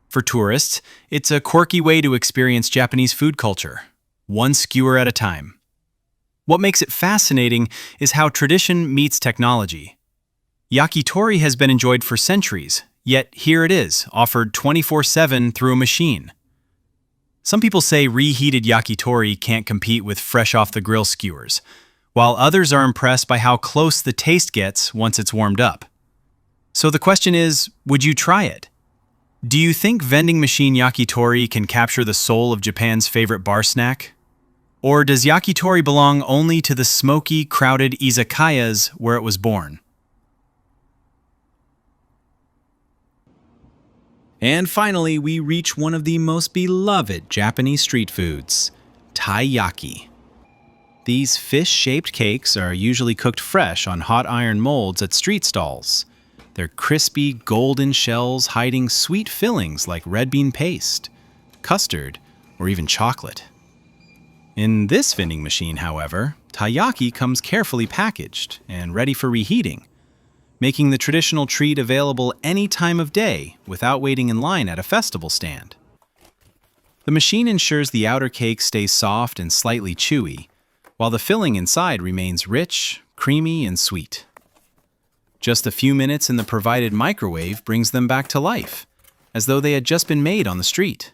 Speaker 2: For tourists, it's a quirky way to experience Japanese food culture, one skewer at a time. What makes it fascinating is how tradition meets technology. Yakitori has been enjoyed for centuries, yet here it is, offered 24/7 through a machine. Some people say reheated yakitori can't compete with fresh-off-the-grill skewers, while others are impressed by how close the taste gets once it's warmed up. So the question is, would you try it? Do you think vending machine yakitori can capture the soul of Japan's favorite bar snack? Or does yakitori belong only to the smoky, crowded izakayas where it was born?
Speaker 1: And finally, we reach one of the most beloved Japanese street foods, taiyaki. These fish-shaped cakes are usually cooked fresh on hot iron molds at street stalls. Their crispy, golden shells hiding sweet fillings like red bean paste, custard, or even chocolate. In this vending machine, however, taiyaki comes carefully packaged and ready for reheating, making the traditional treat available any time of day without waiting in line at a festival stand. The machine ensures the outer cake stays soft and slightly chewy, while the filling inside remains rich, creamy, and sweet. Just a few minutes in the provided microwave brings them back to life, as though they had just been made on the street.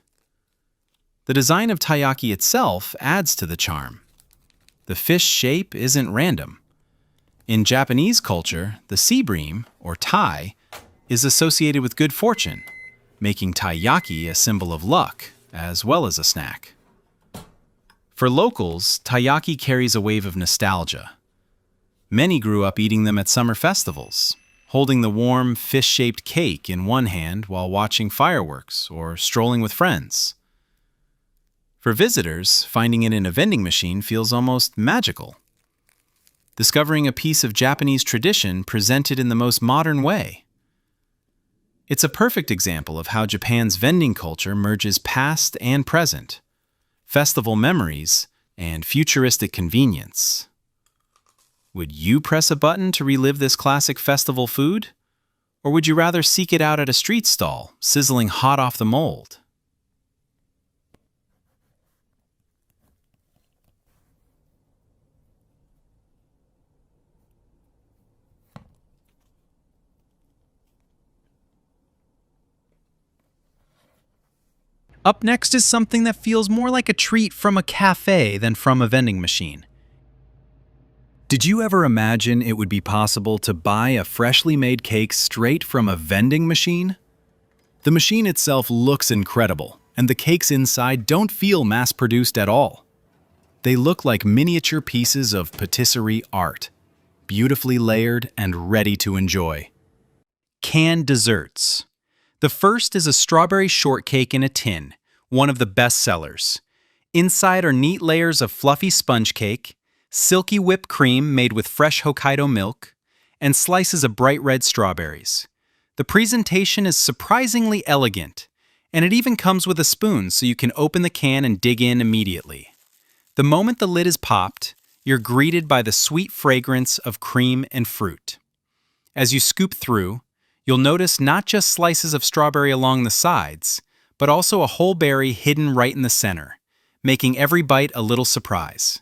Speaker 1: The design of taiyaki itself adds to the charm. The fish shape isn't random. In Japanese culture, the sea bream, or tai, is associated with good fortune, making taiyaki a symbol of luck, as well as a snack. For locals, taiyaki carries a wave of nostalgia. Many grew up eating them at summer festivals, holding the warm, fish-shaped cake in one hand while watching fireworks or strolling with friends. For visitors, finding it in a vending machine feels almost magical. Discovering a piece of Japanese tradition presented in the most modern way. It's a perfect example of how Japan's vending culture merges past and present, festival memories, and futuristic convenience. Would you press a button to relive this classic festival food? Or would you rather seek it out at a street stall, sizzling hot off the mold?
Speaker 2: Up next is something that feels more like a treat from a cafe than from a vending machine.
Speaker 1: Did you ever imagine it would be possible to buy a freshly made cake straight from a vending machine? The machine itself looks incredible, and the cakes inside don't feel mass-produced at all. They look like miniature pieces of patisserie art, beautifully layered and ready to enjoy.
Speaker 2: Canned desserts. The first is a strawberry shortcake in a tin, one of the best sellers. Inside are neat layers of fluffy sponge cake, silky whipped cream made with fresh Hokkaido milk, and slices of bright red strawberries. The presentation is surprisingly elegant, and it even comes with a spoon so you can open the can and dig in immediately. The moment the lid is popped, you're greeted by the sweet fragrance of cream and fruit. As you scoop through, you'll notice not just slices of strawberry along the sides, but also a whole berry hidden right in the center, making every bite a little surprise.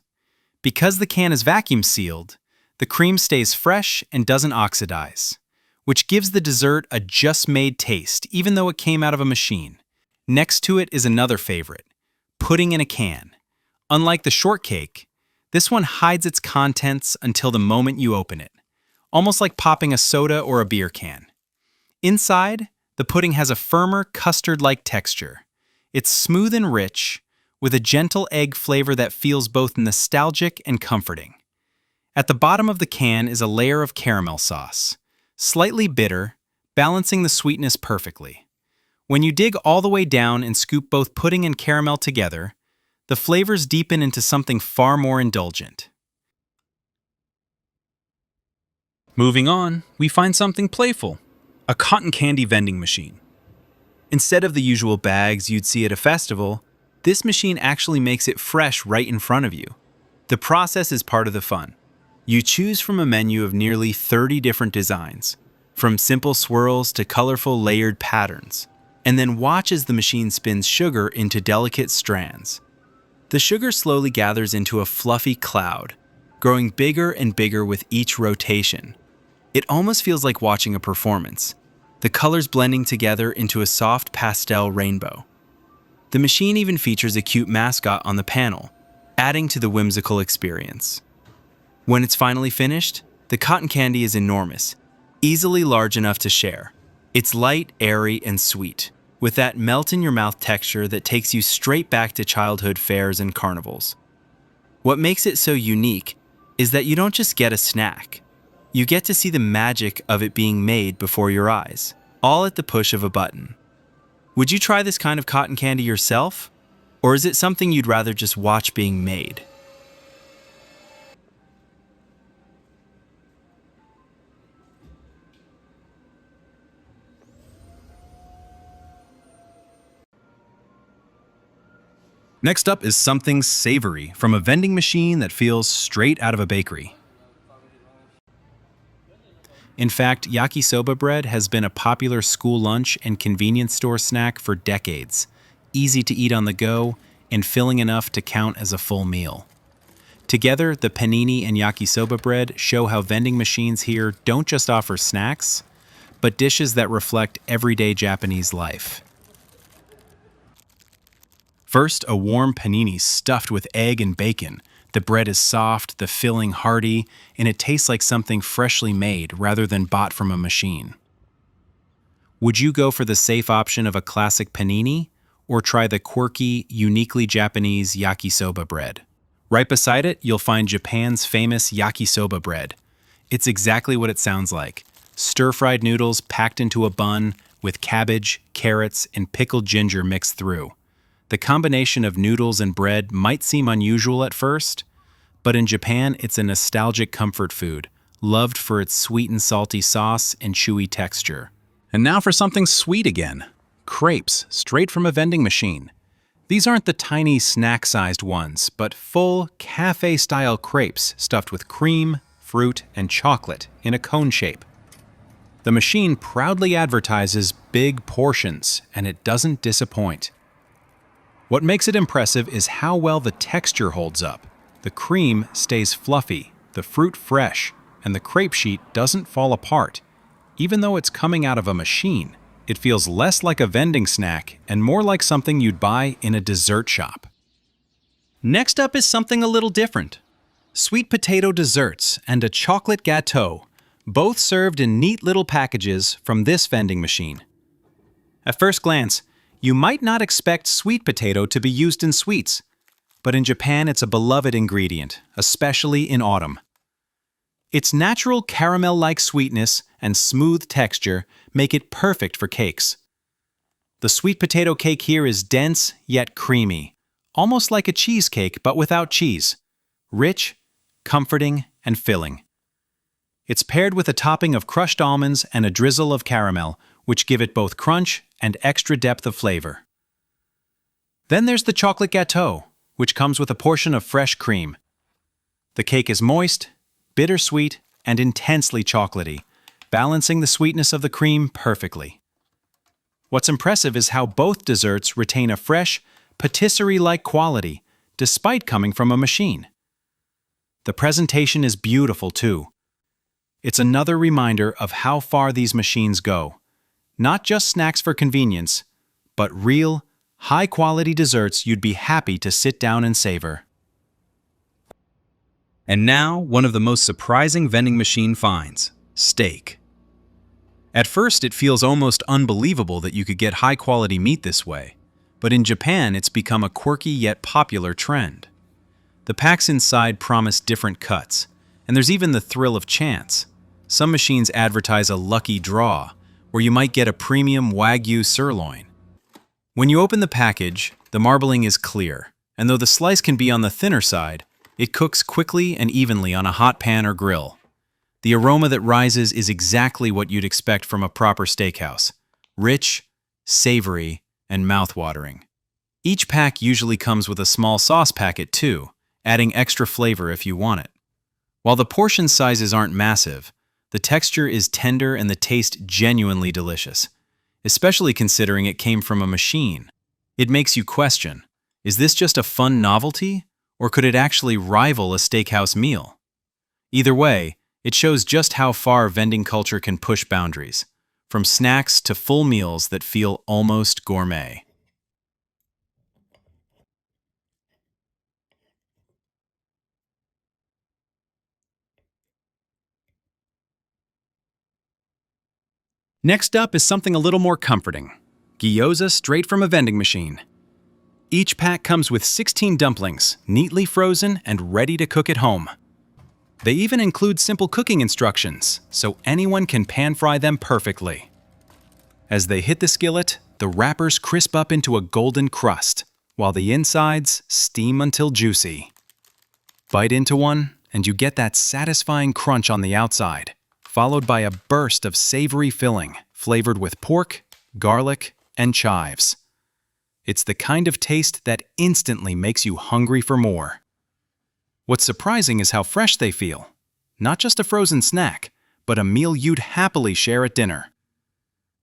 Speaker 2: Because the can is vacuum sealed, the cream stays fresh and doesn't oxidize, which gives the dessert a just-made taste, even though it came out of a machine. Next to it is another favorite, pudding in a can. Unlike the shortcake, this one hides its contents until the moment you open it, almost like popping a soda or a beer can. Inside, the pudding has a firmer, custard-like texture. It's smooth and rich, with a gentle egg flavor that feels both nostalgic and comforting. At the bottom of the can is a layer of caramel sauce, slightly bitter, balancing the sweetness perfectly. When you dig all the way down and scoop both pudding and caramel together, the flavors deepen into something far more indulgent. Moving on, we find something playful, a cotton candy vending machine. Instead of the usual bags you'd see at a festival, this machine actually makes it fresh right in front of you. The process is part of the fun. You choose from a menu of nearly 30 different designs, from simple swirls to colorful layered patterns, and then watch as the machine spins sugar into delicate strands. The sugar slowly gathers into a fluffy cloud, growing bigger and bigger with each rotation. It almost feels like watching a performance, the colors blending together into a soft pastel rainbow. The machine even features a cute mascot on the panel, adding to the whimsical experience. When it's finally finished, the cotton candy is enormous, easily large enough to share. It's light, airy, and sweet, with that melt-in-your-mouth texture that takes you straight back to childhood fairs and carnivals. What makes it so unique is that you don't just get a snack. You get to see the magic of it being made before your eyes, all at the push of a button. Would you try this kind of cotton candy yourself? Or is it something you'd rather just watch being made? Next up is something savory from a vending machine that feels straight out of a bakery. In fact, yakisoba bread has been a popular school lunch and convenience store snack for decades, easy to eat on the go and filling enough to count as a full meal. Together, the panini and yakisoba bread show how vending machines here don't just offer snacks, but dishes that reflect everyday Japanese life. First, a warm panini stuffed with egg and bacon. The bread is soft, the filling hearty, and it tastes like something freshly made rather than bought from a machine. Would you go for the safe option of a classic panini, or try the quirky, uniquely Japanese yakisoba bread? Right beside it, you'll find Japan's famous yakisoba bread. It's exactly what it sounds like. Stir-fried noodles packed into a bun with cabbage, carrots, and pickled ginger mixed through. The combination of noodles and bread might seem unusual at first, but in Japan it's a nostalgic comfort food, loved for its sweet and salty sauce and chewy texture. And now for something sweet again. Crepes, straight from a vending machine. These aren't the tiny snack-sized ones, but full, cafe-style crepes stuffed with cream, fruit, and chocolate in a cone shape. The machine proudly advertises big portions, and it doesn't disappoint. What makes it impressive is how well the texture holds up. The cream stays fluffy, the fruit fresh, and the crepe sheet doesn't fall apart. Even though it's coming out of a machine, it feels less like a vending snack and more like something you'd buy in a dessert shop. Next up is something a little different. Sweet potato desserts and a chocolate gâteau, both served in neat little packages from this vending machine. At first glance, you might not expect sweet potato to be used in sweets, but in Japan it's a beloved ingredient, especially in autumn. Its natural caramel-like sweetness and smooth texture make it perfect for cakes. The sweet potato cake here is dense yet creamy, almost like a cheesecake but without cheese. Rich, comforting, and filling. It's paired with a topping of crushed almonds and a drizzle of caramel, which give it both crunch and extra depth of flavor. Then there's the chocolate gâteau, which comes with a portion of fresh cream. The cake is moist, bittersweet, and intensely chocolatey, balancing the sweetness of the cream perfectly. What's impressive is how both desserts retain a fresh, patisserie-like quality,
Speaker 1: despite coming from a machine. The presentation is beautiful too. It's another reminder of how far these machines go. Not just snacks for convenience, but real, high-quality desserts you'd be happy to sit down and savor.
Speaker 2: And now, one of the most surprising vending machine finds: steak. At first, it feels almost unbelievable that you could get high-quality meat this way, but in Japan, it's become a quirky yet popular trend. The packs inside promise different cuts, and there's even the thrill of chance. Some machines advertise a lucky draw, where you might get a premium Wagyu sirloin. When you open the package, the marbling is clear, and though the slice can be on the thinner side, it cooks quickly and evenly on a hot pan or grill. The aroma that rises is exactly what you'd expect from a proper steakhouse: rich, savory, and mouth-watering. Each pack usually comes with a small sauce packet too, adding extra flavor if you want it. While the portion sizes aren't massive, the texture is tender and the taste genuinely delicious, especially considering it came from a machine. It makes you question, is this just a fun novelty, or could it actually rival a steakhouse meal? Either way, it shows just how far vending culture can push boundaries, from snacks to full meals that feel almost gourmet. Next up is something a little more comforting: gyoza straight from a vending machine. Each pack comes with 16 dumplings, neatly frozen and ready to cook at home. They even include simple cooking instructions, so anyone can pan-fry them perfectly. As they hit the skillet, the wrappers crisp up into a golden crust, while the insides steam until juicy. Bite into one, and you get that satisfying crunch on the outside, followed by a burst of savory filling flavored with pork, garlic, and chives. It's the kind of taste that instantly makes you hungry for more. What's surprising is how fresh they feel. Not just a frozen snack, but a meal you'd happily share at dinner.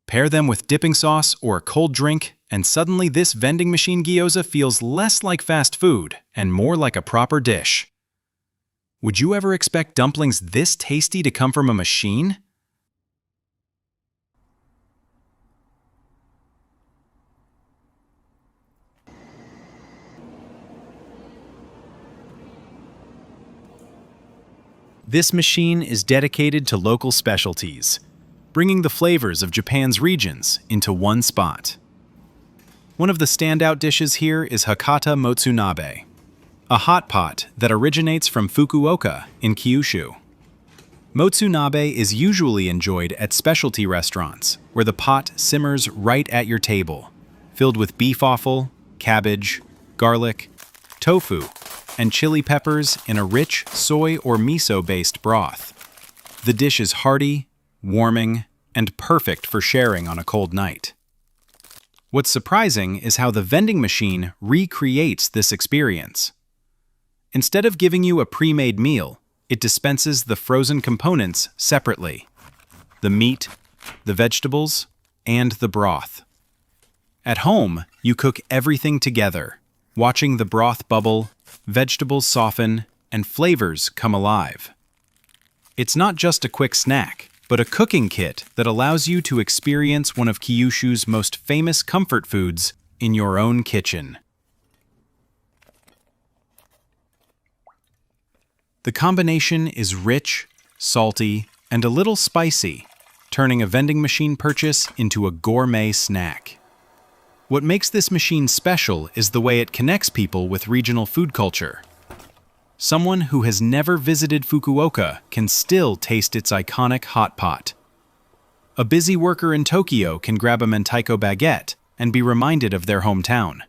Speaker 2: Pair them with dipping sauce or a cold drink, and suddenly this vending machine gyoza feels less like fast food and more like a proper dish. Would you ever expect dumplings this tasty to come from a machine? This machine is dedicated to local specialties, bringing the flavors of Japan's regions into one spot. One of the standout dishes here is Hakata Motsunabe, a hot pot that originates from Fukuoka in Kyushu. Motsunabe is usually enjoyed at specialty restaurants, where the pot simmers right at your table, filled with beef offal, cabbage, garlic, tofu, and chili peppers in a rich soy or miso-based broth. The dish is hearty, warming, and perfect for sharing on a cold night. What's surprising is how the vending machine recreates this experience. Instead of giving you a pre-made meal, it dispenses the frozen components separately: the meat, the vegetables, and the broth. At home, you cook everything together, watching the broth bubble, vegetables soften, and flavors come alive. It's not just a quick snack, but a cooking kit that allows you to experience one of Kyushu's most famous comfort foods in your own kitchen. The combination is rich, salty, and a little spicy, turning a vending machine purchase into a gourmet snack. What makes this machine special is the way it connects people with regional food culture. Someone who has never visited Fukuoka can still taste its iconic hot pot. A busy worker in Tokyo can grab a mentaiko baguette and be reminded of their hometown.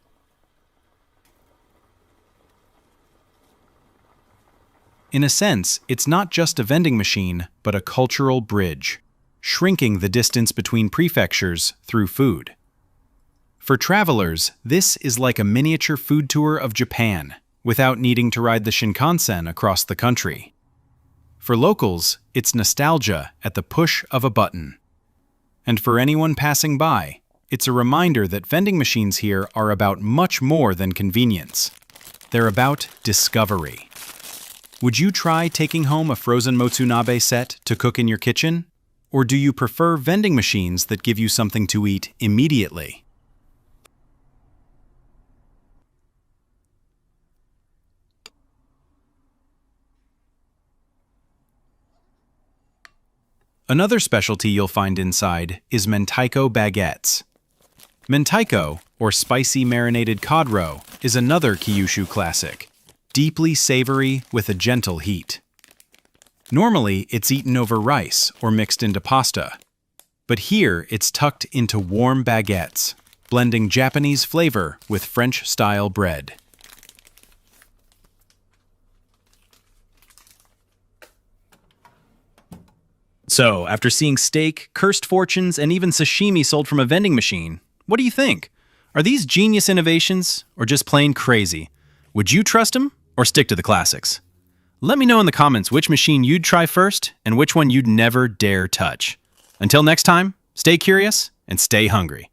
Speaker 2: In a sense, it's not just a vending machine, but a cultural bridge, shrinking the distance between prefectures through food. For travelers, this is like a miniature food tour of Japan, without needing to ride the Shinkansen across the country. For locals, it's nostalgia at the push of a button. And for anyone passing by, it's a reminder that vending machines here are about much more than convenience.
Speaker 1: They're about discovery. Would you try taking home a frozen motsunabe set to cook in your kitchen? Or do you prefer vending machines that give you something to eat immediately? Another specialty you'll find inside is mentaiko baguettes. Mentaiko, or spicy marinated cod roe, is another Kyushu classic, deeply savory with a gentle heat. Normally, it's eaten over rice or mixed into pasta, but here it's tucked into warm baguettes, blending Japanese flavor with French-style bread. So, after seeing steak, cursed fortunes, and even sashimi sold from a vending machine, what do you think? Are these genius innovations or just plain crazy? Would you trust them or stick to the classics? Let me know in the comments which machine you'd try first and which one you'd never dare touch. Until next time, stay curious and stay hungry.